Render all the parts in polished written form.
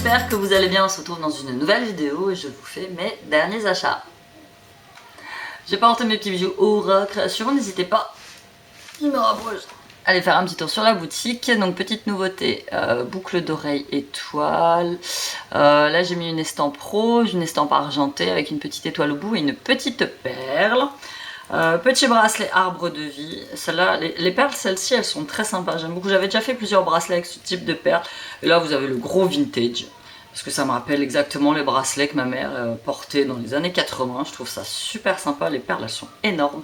j'espère que vous allez bien. On se retrouve dans une nouvelle vidéo et je vous fais mes derniers achats. J'ai porté mes petits bijoux Aura Création, n'hésitez pas, il me rapproche. Allez faire un petit tour sur la boutique. Donc petite nouveauté, boucle d'oreille étoile. Là j'ai mis une estampe rose, une estampe argentée avec une petite étoile au bout et une petite perle. Petit bracelet arbre de vie. Celle-là, les perles, celles-ci, elles sont très sympas. J'aime beaucoup. J'avais déjà fait plusieurs bracelets avec ce type de perles. Et là, vous avez le gros vintage. Parce que ça me rappelle exactement les bracelets que ma mère portait dans les années 80. Je trouve ça super sympa. Les perles, elles sont énormes.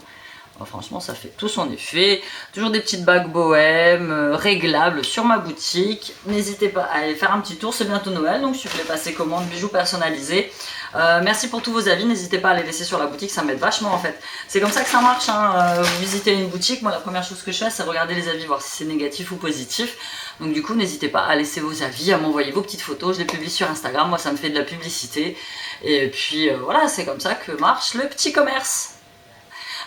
Alors, franchement, ça fait tout son effet. Toujours des petites bagues bohème, réglables sur ma boutique. N'hésitez pas à aller faire un petit tour. C'est bientôt Noël, donc je vais passer commande bijoux personnalisés. Merci pour tous vos avis, n'hésitez pas à les laisser sur la boutique, ça m'aide vachement en fait. C'est comme ça que ça marche, hein. Vous visitez une boutique, moi la première chose que je fais c'est regarder les avis, voir si c'est négatif ou positif. Donc du coup n'hésitez pas à laisser vos avis, à m'envoyer vos petites photos, je les publie sur Instagram, moi ça me fait de la publicité. Et puis voilà, c'est comme ça que marche le petit commerce.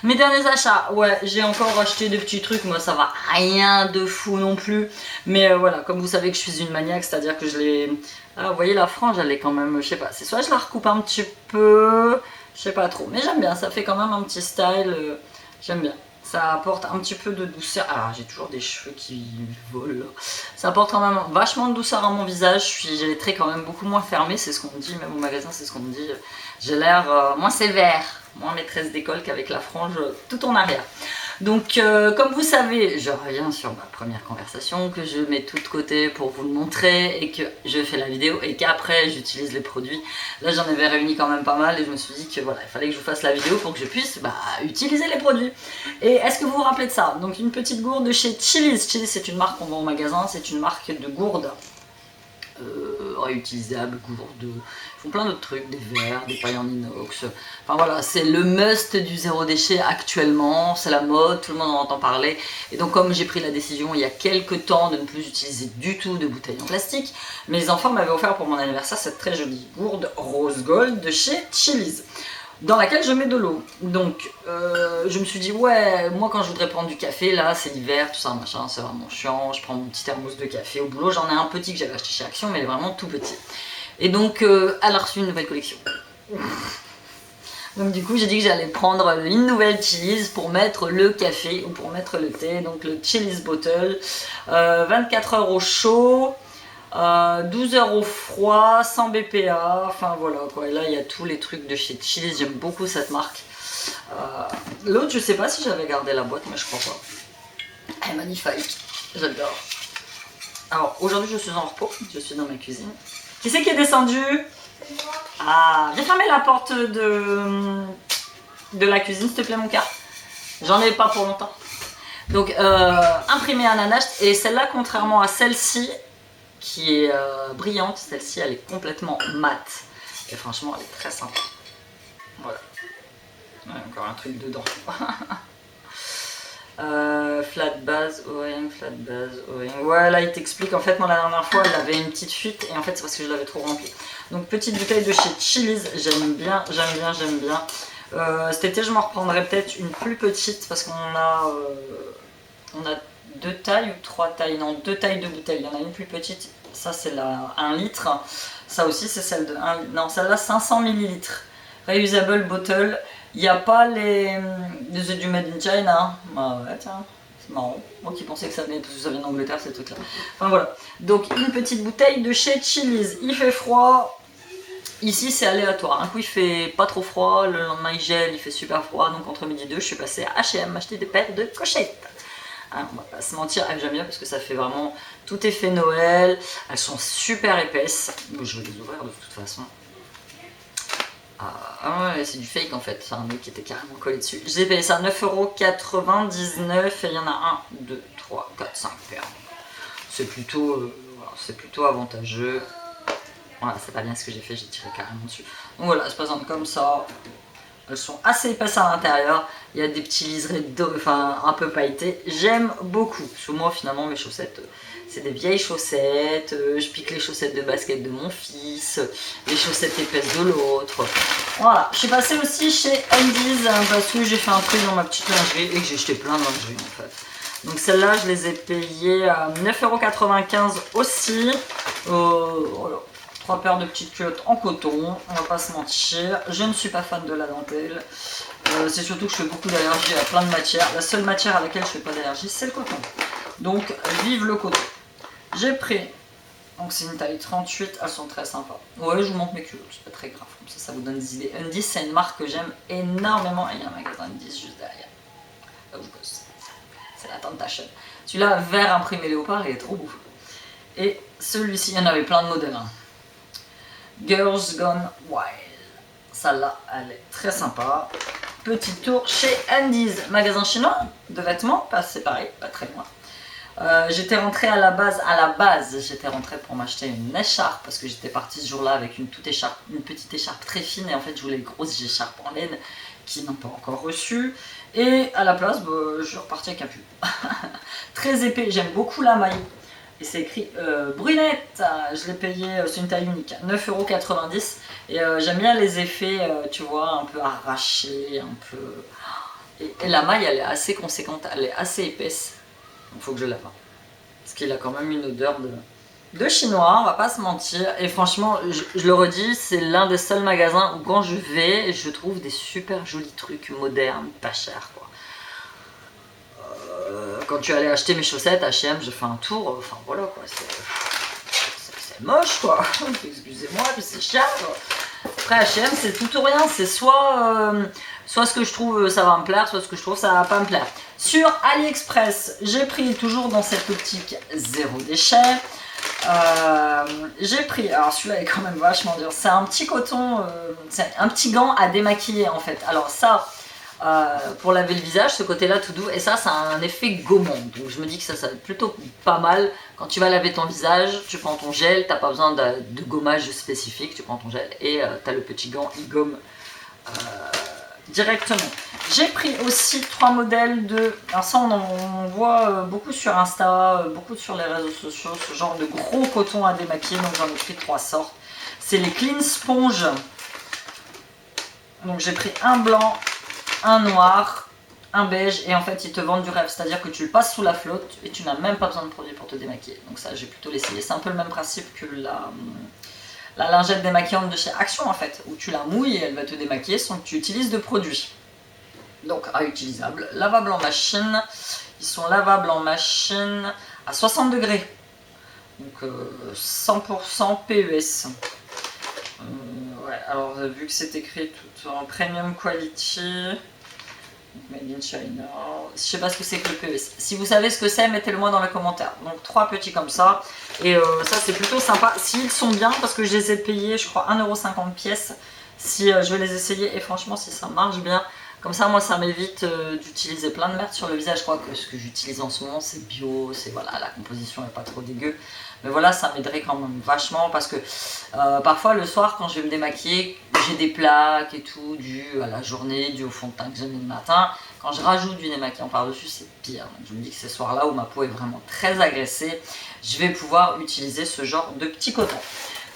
Mes derniers achats, ouais, j'ai encore acheté des petits trucs, moi ça va rien de fou non plus. Mais voilà, comme vous savez que je suis une maniaque, c'est-à-dire que je les... Ah, vous voyez la frange, elle est quand même, je sais pas, c'est soit je la recoupe un petit peu, je sais pas trop. Mais j'aime bien, ça fait quand même un petit style, j'aime bien. Ça apporte un petit peu de douceur. Ah, j'ai toujours des cheveux qui volent. Ça apporte quand même vachement de douceur à mon visage. J'ai les traits quand même beaucoup moins fermés, c'est ce qu'on me dit, même au magasin, c'est ce qu'on me dit. J'ai l'air moins sévère, moins maîtresse d'école qu'avec la frange tout en arrière. Donc, comme vous savez, je reviens sur ma première conversation, que je mets tout de côté pour vous le montrer et que je fais la vidéo et qu'après j'utilise les produits. Là, j'en avais réuni quand même pas mal et je me suis dit que voilà, il fallait que je vous fasse la vidéo pour que je puisse utiliser les produits. Et est-ce que vous vous rappelez de ça? Donc, une petite gourde de chez Chili's. Chili's, c'est une marque qu'on vend au magasin, c'est une marque de gourdes. Réutilisables, gourdes, ils font plein d'autres trucs, des verres, des pailles en inox, enfin voilà, c'est le must du zéro déchet actuellement, c'est la mode, tout le monde en entend parler, et donc comme j'ai pris la décision il y a quelques temps de ne plus utiliser du tout de bouteilles en plastique, mes enfants m'avaient offert pour mon anniversaire cette très jolie gourde rose gold de chez Chili's, dans laquelle je mets de l'eau. Donc je me suis dit ouais, moi quand je voudrais prendre du café, là c'est l'hiver, tout ça machin, c'est vraiment chiant, je prends mon petit thermos de café au boulot, j'en ai un petit que j'avais acheté chez Action mais il est vraiment tout petit. Et donc elle a reçu une nouvelle collection. Donc du coup j'ai dit que j'allais prendre une nouvelle Chili's pour mettre le café ou pour mettre le thé, donc le Chili's Bottle, 24 heures au chaud, 12 heures au froid, sans BPA, enfin voilà quoi. Et là il y a tous les trucs de chez Chili's, j'aime beaucoup cette marque. L'autre je sais pas si j'avais gardé la boîte mais je crois pas. Elle est magnifique, j'adore. Alors aujourd'hui je suis en repos, je suis dans ma cuisine. Qui c'est qui est descendu? Ah, viens fermer la porte de la cuisine s'il te plaît mon cœur. J'en ai pas pour longtemps. Donc imprimé ananas et celle-là contrairement à celle-ci qui est brillante, celle-ci elle est complètement mate et franchement elle est très sympa. Voilà, ouais, encore un truc dedans. Flat base, O-ring, flat base, O-ring. Ouais, là il t'explique en fait, moi la dernière fois elle avait une petite fuite et en fait c'est parce que je l'avais trop rempli. Donc petite bouteille de chez Chili's, j'aime bien, j'aime bien, j'aime bien. Cet été je m'en reprendrai peut-être une plus petite parce qu'on a deux tailles ou trois tailles, non deux tailles de bouteilles, il y en a une plus petite, ça c'est la 1 litre, ça aussi c'est celle de 1 litre, non celle-là 500 ml, reusable bottle, il n'y a pas du made in China, hein. Ah ouais tiens, c'est marrant, moi qui pensais que ça venait parce que ça vient d'Angleterre ces trucs là, enfin voilà, donc une petite bouteille de chez Chili's, il fait froid. Ici c'est aléatoire, un coup il fait pas trop froid, le lendemain il gèle, il fait super froid, donc entre midi et 2 je suis passée à H&M m'acheter des paires de cochettes. Hein, on va pas se mentir, j'aime bien parce que ça fait vraiment tout effet Noël, elles sont super épaisses, je vais les ouvrir de toute façon. Ah ouais, c'est du fake en fait, c'est un mec qui était carrément collé dessus. J'ai payé ça 9,99€ et il y en a 1, 2, 3, 4, 5 paires. C'est plutôt, voilà, plutôt avantageux. Voilà, c'est pas bien ce que j'ai fait, j'ai tiré carrément dessus. Donc voilà, elles se présentent comme ça. Elles sont assez épaisses à l'intérieur. Il y a des petits liserés enfin un peu pailletés. J'aime beaucoup. Parce que moi finalement mes chaussettes, c'est des vieilles chaussettes. Je pique les chaussettes de basket de mon fils. Les chaussettes épaisses de l'autre. Voilà. Je suis passée aussi chez Undies parce que j'ai fait un truc dans ma petite lingerie et que j'ai jeté plein de lingerie en fait. Donc celles-là, je les ai payées à 9,95€ aussi. Voilà. 3 paires de petites culottes en coton, on va pas se mentir. Je ne suis pas fan de la dentelle. C'est surtout que je fais beaucoup d'allergies à plein de matières. La seule matière à laquelle je fais pas d'allergie, c'est le coton. Donc, vive le coton. J'ai pris, donc c'est une taille 38, elles sont très sympas. Ouais, je vous montre mes culottes, c'est pas très grave, comme ça vous donne des idées. Undies, c'est une marque que j'aime énormément et il y a un magasin Undies juste derrière. Là où je bosse. C'est la Tentation. Celui-là, vert imprimé léopard, il est trop beau. Et celui-ci, il y en avait plein de modèles. Hein. Girls Gone Wild. Celle-là, elle est très sympa. Petit tour chez Undies, magasin chinois de vêtements, c'est pareil, pas très loin. J'étais rentrée à la base, j'étais rentrée pour m'acheter une écharpe parce que j'étais partie ce jour-là avec une petite écharpe très fine et en fait je voulais une grosse écharpe en laine qui n'ont pas encore reçu. Et à la place, je suis repartie avec un pull. Très épais, j'aime beaucoup la maille. Et c'est écrit brunette, je l'ai payé, c'est une taille unique, 9,90 €. Et j'aime bien les effets, tu vois, un peu arrachés, un peu... Et la maille, elle est assez conséquente, elle est assez épaisse. Il faut que je lave. Parce qu'il a quand même une odeur de chinois, on va pas se mentir. Et franchement, je le redis, c'est l'un des seuls magasins où quand je vais, je trouve des super jolis trucs modernes, pas chers quoi. Quand tu allais acheter mes chaussettes H&M, j'ai fait un tour, enfin voilà quoi, c'est moche quoi. Excusez-moi, mais c'est cher quoi. Après H&M, c'est tout ou rien, c'est soit ce que je trouve ça va me plaire, soit ce que je trouve ça va pas me plaire. Sur AliExpress, j'ai pris toujours dans cette optique zéro déchet. J'ai pris, alors celui-là est quand même vachement dur, c'est un petit coton, c'est un petit gant à démaquiller en fait. Alors ça, pour laver le visage, ce côté-là tout doux, et ça a un effet gommant. Donc je me dis que ça va être plutôt pas mal. Quand tu vas laver ton visage, tu prends ton gel, t'as pas besoin de gommage spécifique, tu prends ton gel et t'as le petit gant, il gomme directement. J'ai pris aussi 3 modèles de... Alors ça on voit beaucoup sur Insta, beaucoup sur les réseaux sociaux, ce genre de gros coton à démaquiller, donc j'en ai pris 3 sortes. C'est les Clean Sponge. Donc j'ai pris un blanc, un noir, un beige, et en fait ils te vendent du rêve, c'est-à-dire que tu le passes sous la flotte et tu n'as même pas besoin de produit pour te démaquiller. Donc ça j'ai plutôt l'essayé. C'est un peu le même principe que la lingette démaquillante de chez Action en fait, où tu la mouilles et elle va te démaquiller sans que tu utilises de produit. Donc réutilisable, lavable en machine, ils sont lavables en machine à 60 degrés, donc 100% PES. Ouais, alors vu que c'est écrit tout en premium quality, made in China, je sais pas ce que c'est que le PES. Si vous savez ce que c'est, mettez-le moi dans les commentaires. Donc 3 petits comme ça, et ça c'est plutôt sympa, s'ils sont bien, parce que je les ai payés je crois 1,50 € pièce, si je vais les essayer, et franchement si ça marche bien, comme ça moi ça m'évite d'utiliser plein de merde sur le visage. Je crois que ce que j'utilise en ce moment c'est bio, c'est voilà, la composition est pas trop dégueu. Mais voilà, ça m'aiderait quand même vachement parce que parfois le soir quand je vais me démaquiller, j'ai des plaques et tout dû à la journée, dû au fond de teint que j'ai mis le matin. Quand je rajoute du démaquillant par-dessus, c'est pire. Donc je me dis que ces soirs-là où ma peau est vraiment très agressée, je vais pouvoir utiliser ce genre de petit coton.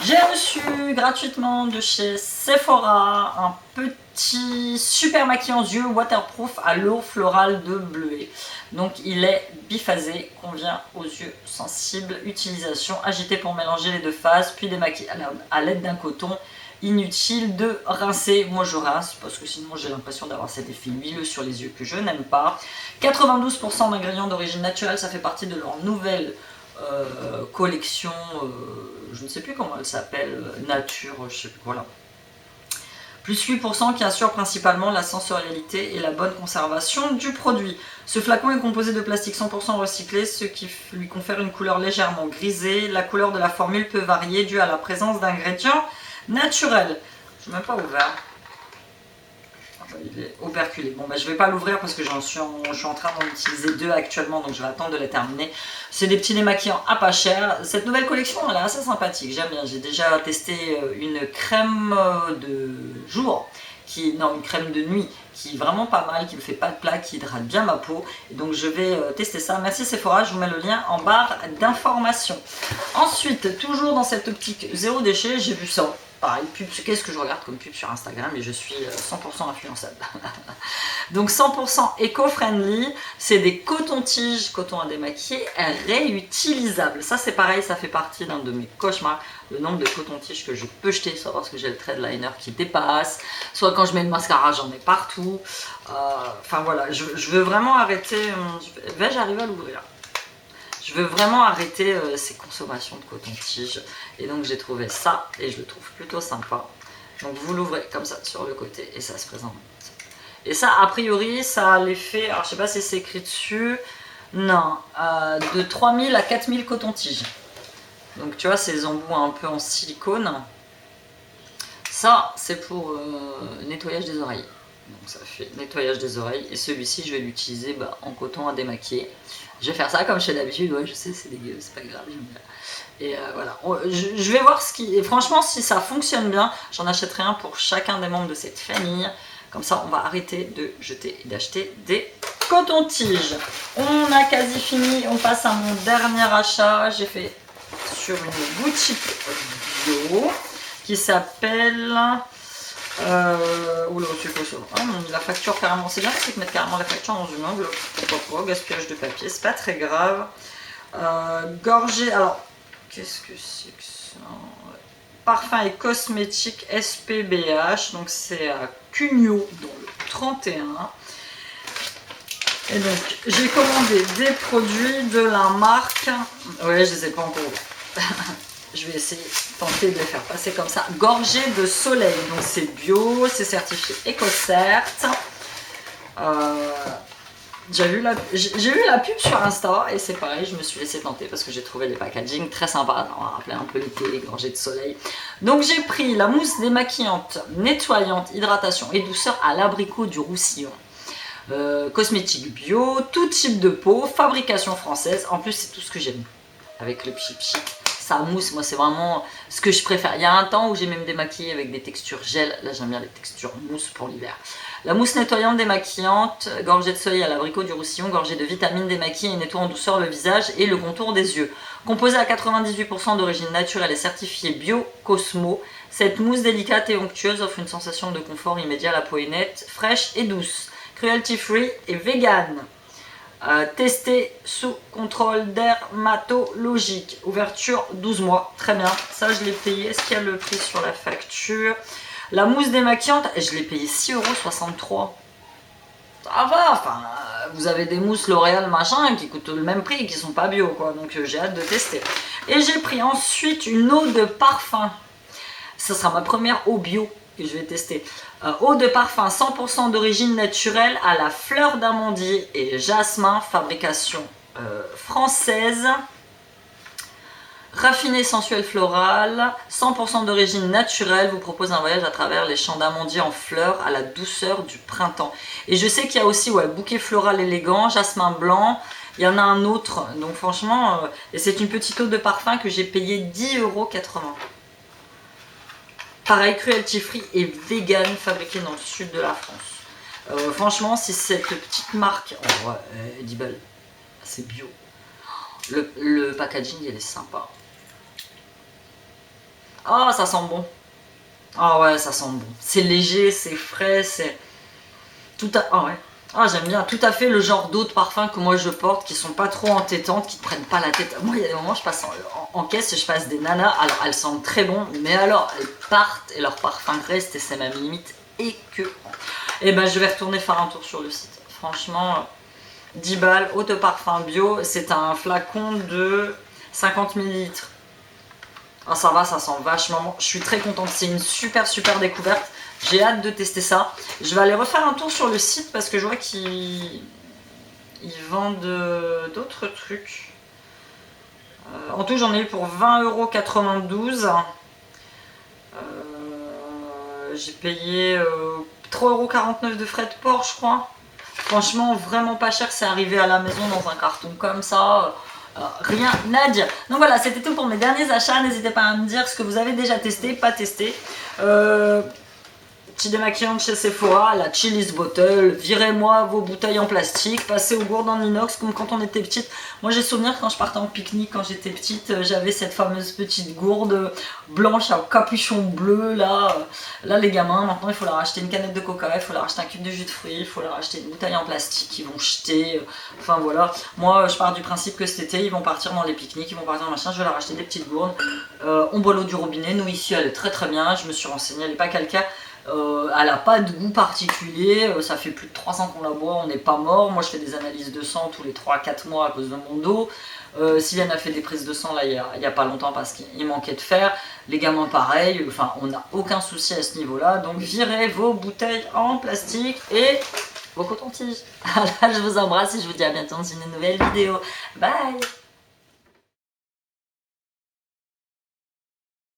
J'ai reçu gratuitement de chez Sephora un petit super maquillant yeux waterproof à l'eau florale de bleuet. Donc il est biphasé, convient aux yeux sensibles. Utilisation, agité pour mélanger les deux phases, puis démaquiller à l'aide d'un coton. Inutile de rincer. Moi je rince parce que sinon j'ai l'impression d'avoir cet effet huileux sur les yeux que je n'aime pas. 92% d'ingrédients d'origine naturelle, ça fait partie de leur nouvelle collection, je ne sais plus comment elle s'appelle, nature, je sais plus, voilà. Plus 8% qui assure principalement la sensorialité et la bonne conservation du produit. Ce flacon est composé de plastique 100% recyclé, ce qui lui confère une couleur légèrement grisée. La couleur de la formule peut varier due à la présence d'ingrédients naturels. Je n'ai même pas ouvert. Il est operculé. Bon bah je vais pas l'ouvrir parce que je suis en train d'en utiliser 2 actuellement, donc je vais attendre de les terminer. C'est des petits démaquillants à pas cher. Cette nouvelle collection elle est assez sympathique, j'aime bien. J'ai déjà testé une crème de jour, une crème de nuit qui est vraiment pas mal, qui me fait pas de plaques, qui hydrate bien ma peau. Et donc je vais tester ça. Merci Sephora, je vous mets le lien en barre d'information. Ensuite, toujours dans cette optique zéro déchet, j'ai vu ça. pareil, qu'est-ce que je regarde comme pub sur Instagram et je suis 100% influençable. Donc 100% éco-friendly, c'est des cotons-tiges, coton à démaquiller, réutilisables. Ça c'est pareil, ça fait partie d'un de mes cauchemars, le nombre de cotons-tiges que je peux jeter, soit parce que j'ai le trait de liner qui dépasse, soit quand je mets le mascara j'en ai partout. Enfin voilà, je veux vraiment arrêter, vais-je arriver à l'ouvrir? Je veux vraiment arrêter ces consommations de coton-tige. Et donc j'ai trouvé ça et je le trouve plutôt sympa. Donc vous l'ouvrez comme ça sur le côté et ça se présente. Et ça, a priori, ça a l'effet, alors je sais pas si c'est écrit dessus, non, de 3000 à 4000 coton-tiges. Donc tu vois, ces embouts un peu en silicone. Ça, c'est pour nettoyage des oreilles. Donc ça fait nettoyage des oreilles. Et celui-ci, je vais l'utiliser en coton à démaquiller. Je vais faire ça comme je fais d'habitude. Ouais, je sais, c'est dégueu, c'est pas grave. Et voilà. Je vais voir ce qui... Et franchement, si ça fonctionne bien, j'en achèterai un pour chacun des membres de cette famille. Comme ça, on va arrêter de jeter et d'acheter des cotons-tiges. On a quasi fini. On passe à mon dernier achat. J'ai fait sur une boutique bio qui s'appelle... Oula, tu peux sur la facture carrément, c'est bien parce qu'ils mettent carrément la facture dans une enveloppe. Pourquoi pas, gaspillage de papier, c'est pas très grave. Gorgée, alors, qu'est-ce que c'est que ça? Parfum et cosmétique SPBH, donc c'est à Cugnot dans le 31. Et donc, j'ai commandé des produits de la marque. Ouais, je les ai pas encore ouverts. Je vais essayer de tenter de les faire passer comme ça. Gorgée de soleil. Donc c'est bio, c'est certifié EcoCert. J'ai vu la pub sur Insta et c'est pareil, je me suis laissé tenter parce que j'ai trouvé les packaging très sympas. On va rappeler un peu l'été, gorgée de soleil. Donc j'ai pris la mousse démaquillante, nettoyante, hydratation et douceur à l'abricot du Roussillon. Cosmétique bio, tout type de peau, fabrication française. En plus, c'est tout ce que j'aime avec le chip chic. Ça mousse, moi c'est vraiment ce que je préfère. Il y a un temps où j'ai même démaquillé avec des textures gel. Là j'aime bien les textures mousse pour l'hiver. La mousse nettoyante démaquillante, gorgée de soleil à l'abricot du Roussillon, gorgée de vitamines démaquille et nettoie en douceur le visage et le contour des yeux. Composée à 98% d'origine naturelle et certifiée Bio Cosmo, cette mousse délicate et onctueuse offre une sensation de confort immédiat. La peau est nette, fraîche et douce. Cruelty free et vegan. Testé sous contrôle dermatologique. Ouverture 12 mois. Très bien. Ça, je l'ai payé. Est-ce qu'il y a le prix sur la facture? La mousse démaquillante, je l'ai payé 6,63 €. Ça va. Enfin, vous avez des mousses L'Oréal machin qui coûtent le même prix et qui sont pas bio, quoi. Donc, j'ai hâte de tester. Et j'ai pris ensuite une eau de parfum. Ce sera ma première eau bio que je vais tester. Eau de parfum 100% d'origine naturelle à la fleur d'amandier et jasmin, fabrication française. Raffiné sensuel floral, 100% d'origine naturelle, vous propose un voyage à travers les champs d'amandier en fleurs à la douceur du printemps. Et je sais qu'il y a aussi bouquet floral élégant, jasmin blanc, il y en a un autre. Donc franchement, et c'est une petite eau de parfum que j'ai payé 10,80 €. Pareil, cruelty free et vegan, fabriqué dans le sud de la France. Franchement, si cette petite marque, 10 balles, c'est bio. Le packaging, il est sympa. Oh, ça sent bon. Ah ouais, ça sent bon. C'est léger, c'est frais, c'est tout à... Ah ouais. Ah, j'aime bien, tout à fait le genre d'eau de parfum que moi je porte, qui sont pas trop entêtantes, qui te prennent pas la tête. Moi, il y a des moments, je passe en caisse, je passe des nanas, alors elles sentent très bon, mais alors elles partent et leur parfum reste et c'est ma limite écœurant. Et ben, je vais retourner faire un tour sur le site. Franchement, 10 balles, eau de parfum bio, c'est un flacon de 50 ml. Ah, ça va, ça sent vachement bon. Je suis très contente, c'est une super découverte. J'ai hâte de tester ça. Je vais aller refaire un tour sur le site parce que je vois qu'ils vendent d'autres trucs. En tout, j'en ai eu pour 20,92 €. J'ai payé 3,49 € de frais de port, je crois. Franchement, vraiment pas cher. C'est arrivé à la maison dans un carton comme ça. Rien à dire. Donc voilà, c'était tout pour mes derniers achats. N'hésitez pas à me dire ce que vous avez déjà testé, pas testé. Petit démaquillant de chez Sephora, la Chili's Bottle. Virez-moi vos bouteilles en plastique, passez aux gourdes en inox comme quand on était petite. Moi j'ai souvenir quand je partais en pique-nique quand j'étais petite, j'avais cette fameuse petite gourde blanche à capuchon bleu là. Là les gamins, maintenant il faut leur acheter une canette de coca, il faut leur acheter un cube de jus de fruits, il faut leur acheter une bouteille en plastique, ils vont jeter. Enfin voilà, moi je pars du principe que cet été ils vont partir dans les pique-niques, ils vont partir dans machin, je vais leur acheter des petites gourdes. On boit l'eau du robinet, nous ici elle est très très bien, je me suis renseignée, elle n'est pas calcaire. Elle n'a pas de goût particulier, ça fait plus de 3 ans qu'on la boit, on n'est pas mort. Moi je fais des analyses de sang tous les 3-4 mois à cause de mon dos. Sylviane a fait des prises de sang là il y a pas longtemps parce qu'il manquait de fer. Les gamins pareil, enfin on n'a aucun souci à ce niveau là. Donc virez vos bouteilles en plastique et vos cotons-tiges. Là je vous embrasse et je vous dis à bientôt dans une nouvelle vidéo. Bye.